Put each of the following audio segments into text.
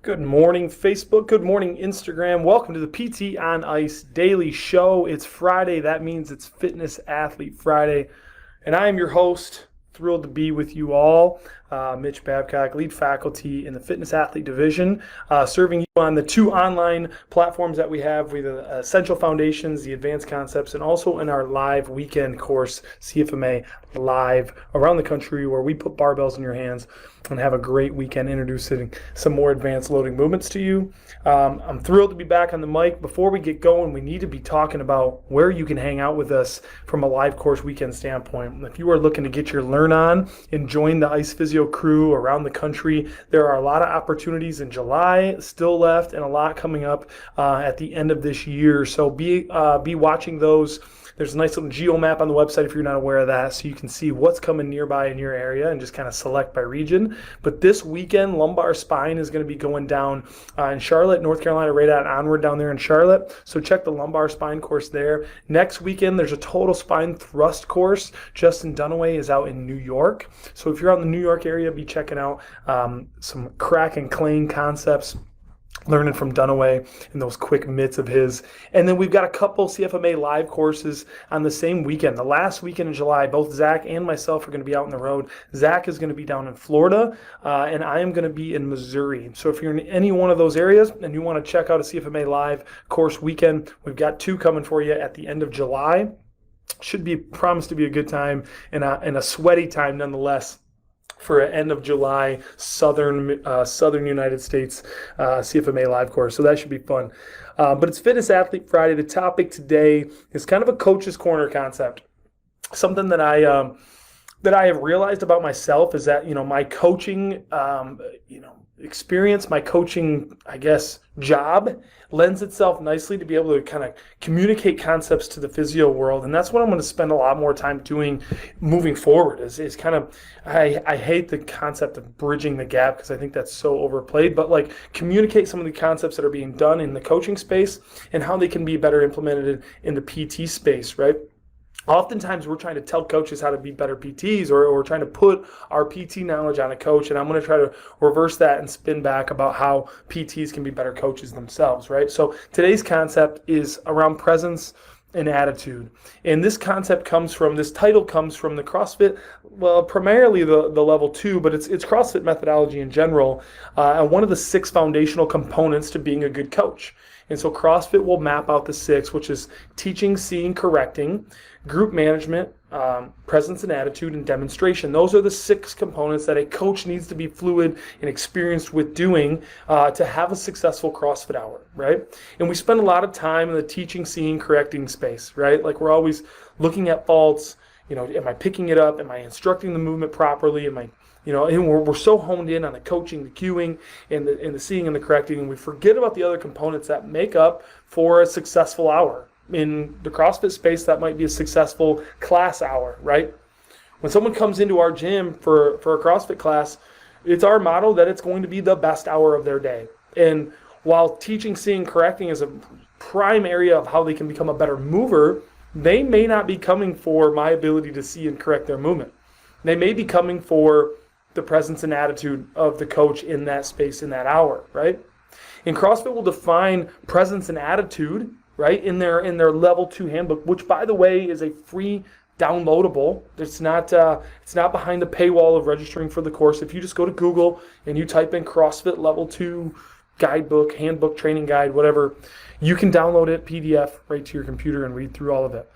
Good morning, Facebook. Good morning, Instagram. Welcome to the PT on Ice Daily Show. It's Friday. That means it's Fitness Athlete Friday. And I am your host. Thrilled to be with you all. Mitch Babcock, lead faculty in the Fitness Athlete Division, serving you on the two online platforms that we have with the Essential Foundations, the Advanced Concepts, and also in our live weekend course, CFMA Live, around the country where we put barbells in your hands and have a great weekend introducing some more advanced loading movements to you. I'm thrilled to be back on the mic. Before we get going, we need to be talking about where you can hang out with us from a live course weekend standpoint. If you are looking to get your learn on and join the Ice Physio crew around the country, there are a lot of opportunities in July still left and a lot coming up at the end of this year. So be watching those. There's a nice little geo map on the website if you're not aware of that, so you can see what's coming nearby in your area and just kind of select by region. But this weekend, lumbar spine is going to be going down in Charlotte, North Carolina, right at Onward down there in Charlotte. So check the lumbar spine course there. Next weekend, there's a total spine thrust course. Justin Dunaway is out in New York. So if you're out in the New York area, be checking out some crack and clean concepts, learning from Dunaway and those quick mitts of his. And then we've got a couple CFMA live courses on the same weekend. The last weekend in July, both Zach and myself are going to be out on the road. Zach is going to be down in Florida, and I am going to be in Missouri. So if you're in any one of those areas and you want to check out a CFMA live course weekend, we've got two coming for you at the end of July. Should be promised to be a good time and a sweaty time nonetheless, for an end of July southern United States CFMA live course. So that should be fun. But it's Fitness Athlete Friday. The topic today is kind of a coach's corner concept. Something that I have realized about myself is that, my coaching, experience, my coaching, job lends itself nicely to be able to kind of communicate concepts to the physio world. And that's what I'm going to spend a lot more time doing moving forward is kind of, I hate the concept of bridging the gap because I think that's so overplayed, but like communicate some of the concepts that are being done in the coaching space and how they can be better implemented in the PT space, right? Oftentimes we're trying to tell coaches how to be better PTs or we're trying to put our PT knowledge on a coach, and I'm going to try to reverse that and spin back about how PTs can be better coaches themselves, right? So today's concept is around presence and attitude. And this title comes from the CrossFit, well, primarily the level 2, but it's CrossFit methodology in general, and one of the 6 foundational components to being a good coach. And so CrossFit will map out the 6, which is teaching, seeing, correcting, group management, presence and attitude, and demonstration. Those are the 6 components that a coach needs to be fluid and experienced with doing to have a successful CrossFit hour, right? And we spend a lot of time in the teaching, seeing, correcting space, right? Like we're always looking at faults. Am I picking it up? Am I instructing the movement properly? And we're so honed in on the coaching, the cueing, and the seeing and the correcting, and we forget about the other components that make up for a successful hour. In the CrossFit space, that might be a successful class hour, right? When someone comes into our gym for a CrossFit class, it's our motto that it's going to be the best hour of their day. And while teaching, seeing, correcting is a prime area of how they can become a better mover, they may not be coming for my ability to see and correct their movement. They may be coming for the presence and attitude of the coach in that space in that hour, right? And CrossFit will define presence and attitude, right, in their level 2 handbook, which by the way is a free downloadable. It's not behind the paywall of registering for the course. If you just go to Google and you type in CrossFit level 2 guidebook, handbook, training guide, whatever, you can download it PDF right to your computer and read through all of it.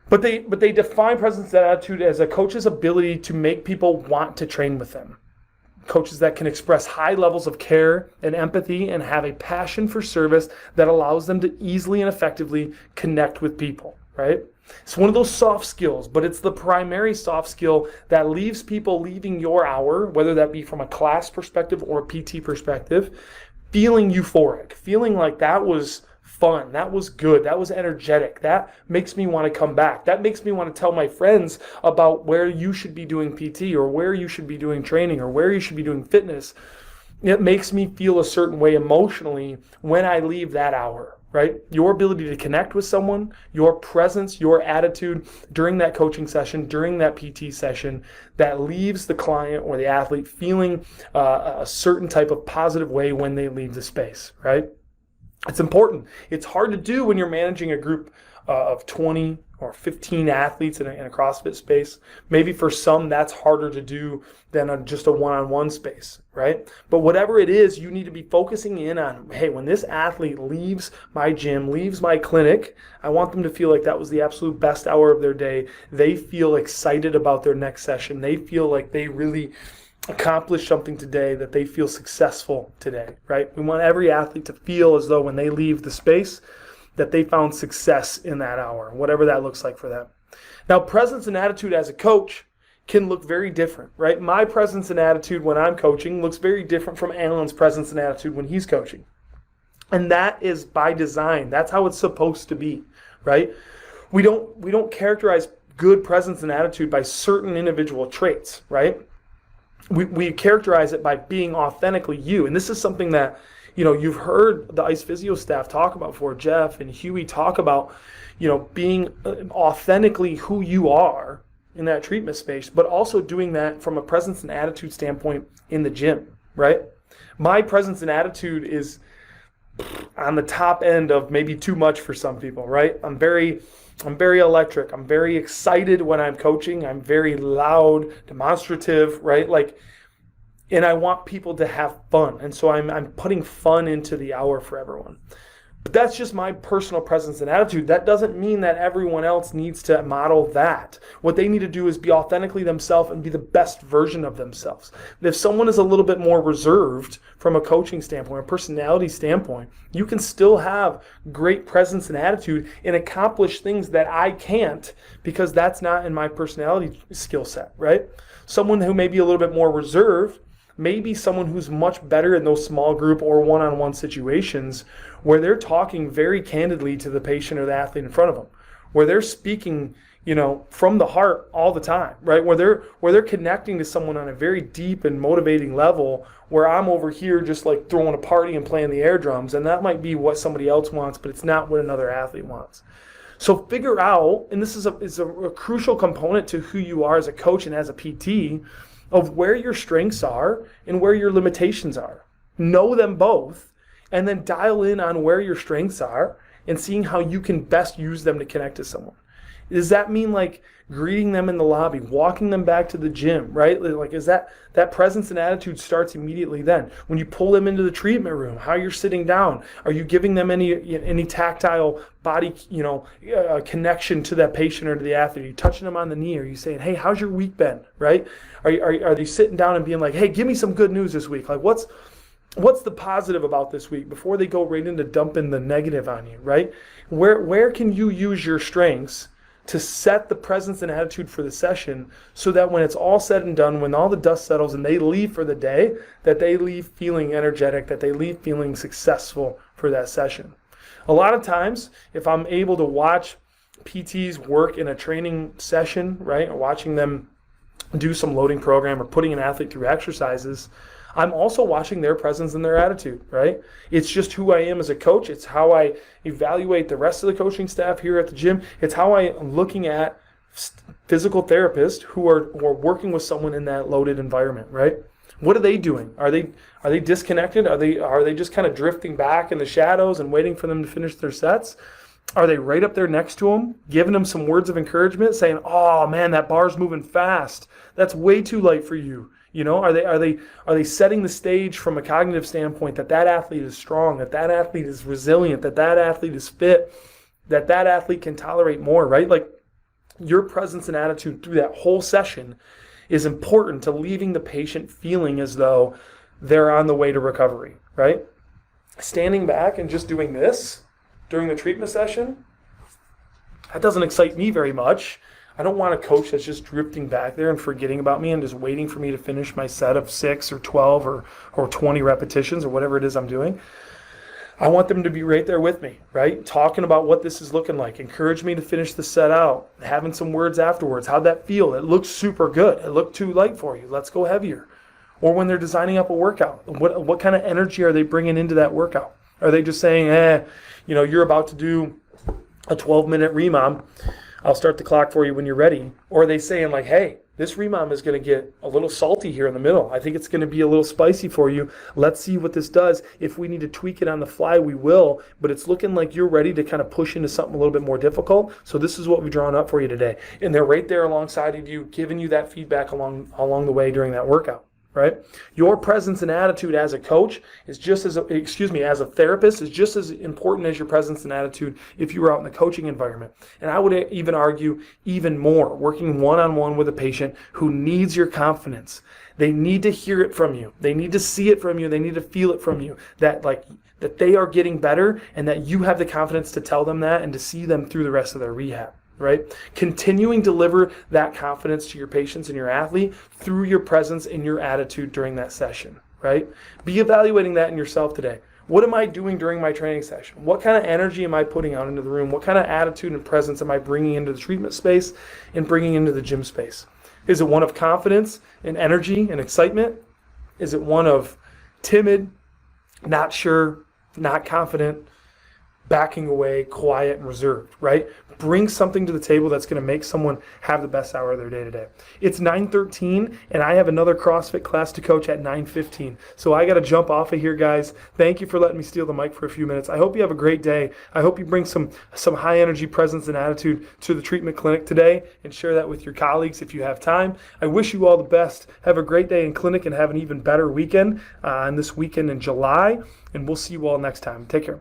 But they define presence and attitude as a coach's ability to make people want to train with them. Coaches that can express high levels of care and empathy and have a passion for service that allows them to easily and effectively connect with people, right? It's one of those soft skills, but it's the primary soft skill that leaves people leaving your hour, whether that be from a class perspective or a PT perspective, feeling euphoric, feeling like that was fun, that was good, that was energetic, that makes me want to come back, that makes me want to tell my friends about where you should be doing PT or where you should be doing training or where you should be doing fitness. It makes me feel a certain way emotionally when I leave that hour, right? Your ability to connect with someone, your presence, your attitude during that coaching session, during that PT session, that leaves the client or the athlete feeling a certain type of positive way when they leave the space, right? It's important. It's hard to do when you're managing a group of 20 or 15 athletes in a CrossFit space. Maybe for some that's harder to do than just a one-on-one space, right? But whatever it is, you need to be focusing in on, hey, when this athlete leaves my gym, leaves my clinic, I want them to feel like that was the absolute best hour of their day. They feel excited about their next session. They feel like they really accomplished something today, that they feel successful today, right? We want every athlete to feel as though when they leave the space that they found success in that hour, whatever that looks like for them. Now, presence and attitude as a coach can look very different, right? My presence and attitude when I'm coaching looks very different from Alan's presence and attitude when he's coaching. And that is by design. That's how it's supposed to be, right? We don't characterize good presence and attitude by certain individual traits, right? We characterize it by being authentically you. And this is something that, you've heard the ICE Physio staff talk about before. Jeff and Huey talk about, being authentically who you are in that treatment space, but also doing that from a presence and attitude standpoint in the gym, right? My presence and attitude is on the top end of maybe too much for some people, right? I'm very electric. I'm very excited when I'm coaching. I'm very loud, demonstrative, right? And I want people to have fun. And so I'm putting fun into the hour for everyone. But that's just my personal presence and attitude. That doesn't mean that everyone else needs to model that. What they need to do is be authentically themselves and be the best version of themselves. If someone is a little bit more reserved from a coaching standpoint, a personality standpoint, you can still have great presence and attitude and accomplish things that I can't, because that's not in my personality skill set, right? Someone who may be a little bit more reserved, maybe someone who's much better in those small group or one-on-one situations where they're talking very candidly to the patient or the athlete in front of them, where they're speaking, from the heart all the time, right? Where they're connecting to someone on a very deep and motivating level, where I'm over here just like throwing a party and playing the air drums, and that might be what somebody else wants, but it's not what another athlete wants. So figure out, and this is a crucial component to who you are as a coach and as a PT, of where your strengths are and where your limitations are. Know them both, and then dial in on where your strengths are and seeing how you can best use them to connect to someone. Does that mean like greeting them in the lobby, walking them back to the gym, right? Like, is that presence and attitude starts immediately then? When you pull them into the treatment room, how you're sitting down, are you giving them any tactile body, connection to that patient or to the athlete? Are you touching them on the knee? Are you saying, hey, how's your week been, right? Are they sitting down and being like, hey, give me some good news this week? Like, what's the positive about this week, before they go right into dumping the negative on you, right? Where can you use your strengths to set the presence and attitude for the session, so that when it's all said and done, when all the dust settles and they leave for the day, that they leave feeling energetic, that they leave feeling successful for that session. A lot of times, if I'm able to watch PTs work in a training session, right, or watching them do some loading program or putting an athlete through exercises, I'm also watching their presence and their attitude, right? It's just who I am as a coach. It's how I evaluate the rest of the coaching staff here at the gym. It's how I'm looking at physical therapists who are working with someone in that loaded environment, right? What are they doing? Are they disconnected? Are they just kind of drifting back in the shadows and waiting for them to finish their sets? Are they right up there next to them, giving them some words of encouragement, saying, "Oh man, that bar's moving fast. That's way too light for you." Are they setting the stage from a cognitive standpoint that athlete is strong, that athlete is resilient, that athlete is fit, that athlete can tolerate more, right? Like, your presence and attitude through that whole session is important to leaving the patient feeling as though they're on the way to recovery, right? Standing back and just doing this during the treatment session, that doesn't excite me very much. I don't want a coach that's just drifting back there and forgetting about me and just waiting for me to finish my set of 6 or 12 or 20 repetitions or whatever it is I'm doing. I want them to be right there with me, right? Talking about what this is looking like. Encourage me to finish the set out. Having some words afterwards. How'd that feel? It looked super good. It looked too light for you. Let's go heavier. Or when they're designing up a workout, what kind of energy are they bringing into that workout? Are they just saying, you're about to do a 12-minute remom, I'll start the clock for you when you're ready? Or are they saying like, hey, this remom is going to get a little salty here in the middle. I think it's going to be a little spicy for you. Let's see what this does. If we need to tweak it on the fly, we will. But it's looking like you're ready to kind of push into something a little bit more difficult. So this is what we've drawn up for you today. And they're right there alongside of you, giving you that feedback along the way during that workout. Right? Your presence and attitude as a coach is just as a therapist is just as important as your presence and attitude if you were out in the coaching environment. And I would even argue even more, working one-on-one with a patient who needs your confidence. They need to hear it from you. They need to see it from you. They need to feel it from you that they are getting better and that you have the confidence to tell them that and to see them through the rest of their rehab. Right? Continuing to deliver that confidence to your patients and your athlete through your presence and your attitude during that session, right? Be evaluating that in yourself today. What am I doing during my training session? What kind of energy am I putting out into the room? What kind of attitude and presence am I bringing into the treatment space and bringing into the gym space? Is it one of confidence and energy and excitement? Is it one of timid, not sure, not confident, backing away, quiet, and reserved, right? Bring something to the table that's going to make someone have the best hour of their day today. It's 9:13, and I have another CrossFit class to coach at 9:15. So I got to jump off of here, guys. Thank you for letting me steal the mic for a few minutes. I hope you have a great day. I hope you bring some high energy presence and attitude to the treatment clinic today and share that with your colleagues if you have time. I wish you all the best. Have a great day in clinic and have an even better weekend on this weekend in July, and we'll see you all next time. Take care.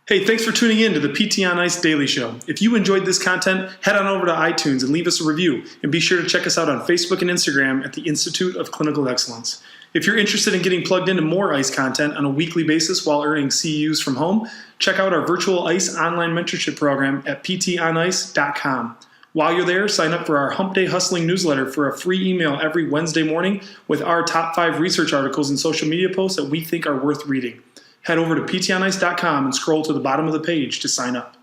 Hey, thanks for tuning in to the PT on Ice Daily Show. If you enjoyed this content, head on over to iTunes and leave us a review. And be sure to check us out on Facebook and Instagram at the Institute of Clinical Excellence. If you're interested in getting plugged into more ICE content on a weekly basis while earning CEUs from home, check out our virtual ICE online mentorship program at ptonice.com. While you're there, sign up for our Hump Day Hustling newsletter for a free email every Wednesday morning with our top 5 research articles and social media posts that we think are worth reading. Head over to ptonice.com and scroll to the bottom of the page to sign up.